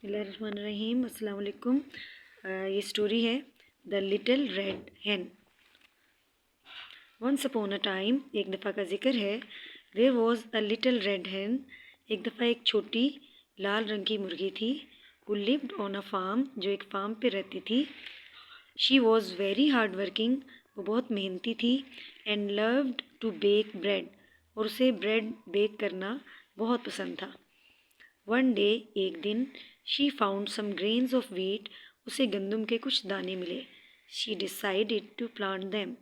बिस्मिल्लाहिर्रहमानिर्रहीम। अस्सलाम वालेकुम। ये स्टोरी है the little red hen। Once upon a time, एक दफ़ा का जिक्र है, there was a little red hen। एक दफ़ा एक छोटी लाल रंग की मुर्गी थी। Who lived on a farm, जो एक फार्म पे रहती थी। She was very hard working, वो बहुत मेहनती थी। And loved to bake bread, और उसे ब्रेड बेक करना बहुत पसंद था। वन डे, एक दिन, she found some grains of wheat, उसे गंदम के कुछ दाने मिले। She decided to plant them,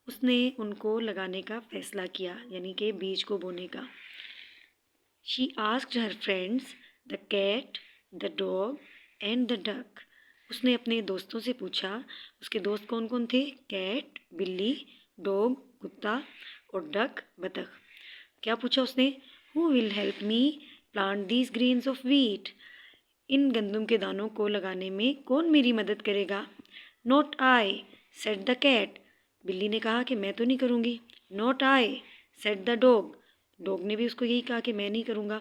उसने उनको लगाने का फ़ैसला किया, यानी कि बीज को बोने का। She asked her friends, the cat, the dog and the duck. उसने अपने दोस्तों से पूछा। उसके दोस्त कौन कौन थे? कैट बिल्ली, डॉग कुत्ता और डक बतख। क्या पूछा उसने? Who will help me plant these grains of wheat, इन गंदम के दानों को लगाने में कौन मेरी मदद करेगा? Not I, said the cat, बिल्ली ने कहा कि मैं तो नहीं करूँगी। Not I, said the dog, dog ने भी उसको यही कहा कि मैं नहीं करूँगा।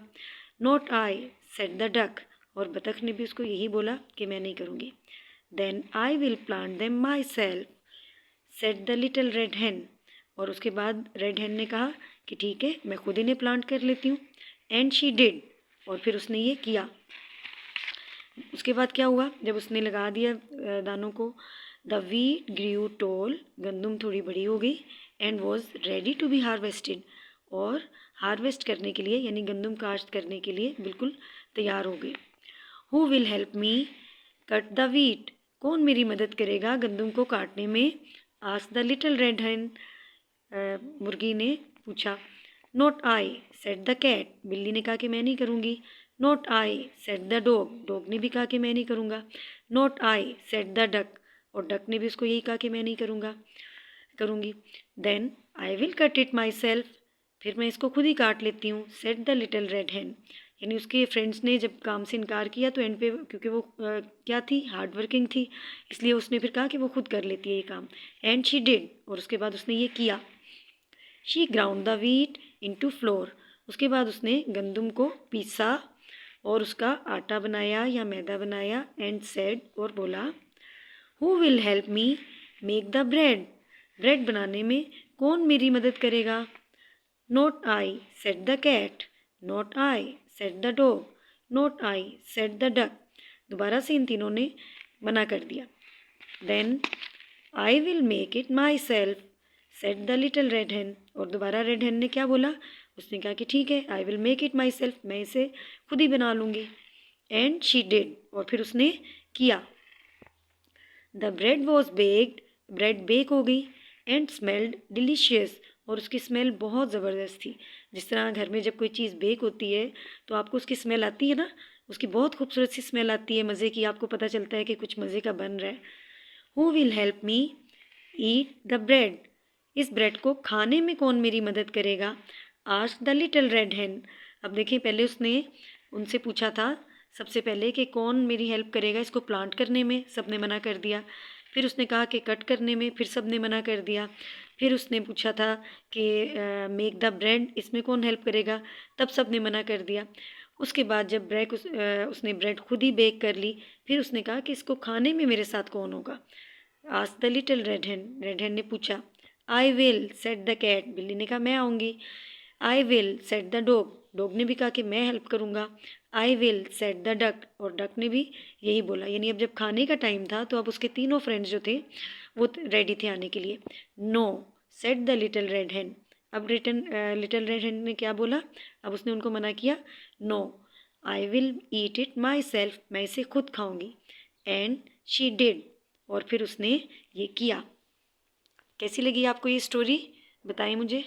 Not I, said the duck, और बतख ने भी उसको यही बोला कि मैं नहीं करूँगी। Then I will plant them myself, said the little red hen। और उसके बाद रेड hen ने कहा कि ठीक है, मैं खुद इन्हें प्लांट कर लेती हूँ। एंड शी डिड, और फिर उसने ये किया। उसके बाद क्या हुआ? जब उसने लगा दिया दानों को, द वीट ग्रीव टॉल, गंदम थोड़ी बड़ी हो गई। And was ready to be harvested, और हार्वेस्ट करने के लिए, यानी गंदम काश्त करने के लिए बिल्कुल तैयार हो गई। Who will help me cut the wheat, कौन मेरी मदद करेगा गंदम को काटने में? Asked the little red hen, मुर्गी ने पूछा। Not I, said the cat, बिल्ली ने कहा कि मैं नहीं करूँगी। Not I, said the dog, dog ने भी कहा कि मैं नहीं करूँगा। Not I, said the duck, और डक ने भी उसको यही कहा कि मैं नहीं करूँगी। Then I will cut it my self, फिर मैं इसको खुद ही काट लेती हूँ, said the little red hen। यानी उसके फ्रेंड्स ने जब काम से इनकार किया तो एंड पे, क्योंकि वो क्या थी, हार्ड वर्किंग थी, इसलिए उसने फिर कहा कि वो खुद कर लेती है ये काम। एंड शी डिड, और उसके बाद उसने ये किया। She ground the wheat into floor, उसके बाद उसने गंदम को पीसा और उसका आटा बनाया या मैदा बनाया। एंड सेड, और बोला, who will help me make the bread, bread बनाने में कौन मेरी मदद करेगा? Not I, said the cat, not I, said the dog, not I, said the duck. दोबारा से इन तीनों ने मना कर दिया। Then I will make it myself, said the little red hen। और दोबारा रेड hen ने क्या बोला? उसने कहा कि ठीक है, आई will make it myself, मैं इसे खुद ही बना लूँगी। एंड शी डिड, और फिर उसने किया। The bread was baked, bread bake हो गई। एंड स्मेल्ड डिलीशियस, और उसकी स्मेल बहुत ज़बरदस्त थी। जिस तरह घर में जब कोई चीज़ बेक होती है तो आपको उसकी स्मेल आती है ना, उसकी बहुत खूबसूरत सी स्मेल आती है, मज़े की, आपको पता चलता है कि कुछ मज़े का बन रहा है। Who will help me eat the bread, इस ब्रेड को खाने में कौन मेरी मदद करेगा? Asked the little red hen। अब देखिए, पहले उसने उनसे पूछा था सबसे पहले कि कौन मेरी हेल्प करेगा इसको प्लांट करने में, सबने मना कर दिया। फिर उसने कहा कि कट करने में, फिर सबने मना कर दिया। फिर उसने पूछा था कि मेक द ब्रेड, इसमें कौन हेल्प करेगा, तब सबने मना कर दिया। उसके बाद जब उसने ब्रेड खुद ही बेक कर ली, फिर उसने कहा कि इसको खाने में मेरे साथ कौन होगा? Asked the little red hen, red hen ने पूछा। I will, said the cat, बिल्ली ने कहा मैं आऊँगी। I will, said the dog, dog ने भी कहा कि मैं हेल्प करूँगा। I will, said the duck, और डक ने भी यही बोला। यानी अब जब खाने का टाइम था तो अब उसके तीनों फ्रेंड्स जो थे वो रेडी थे आने के लिए। No, said the little red hen। अब लिटिल रेड hen ने क्या बोला? अब उसने उनको मना किया। No, I will eat it myself, मैं इसे खुद खाऊंगी। एंड शी डिड, और फिर उसने ये किया। कैसी लगी आपको ये स्टोरी, बताएं मुझे।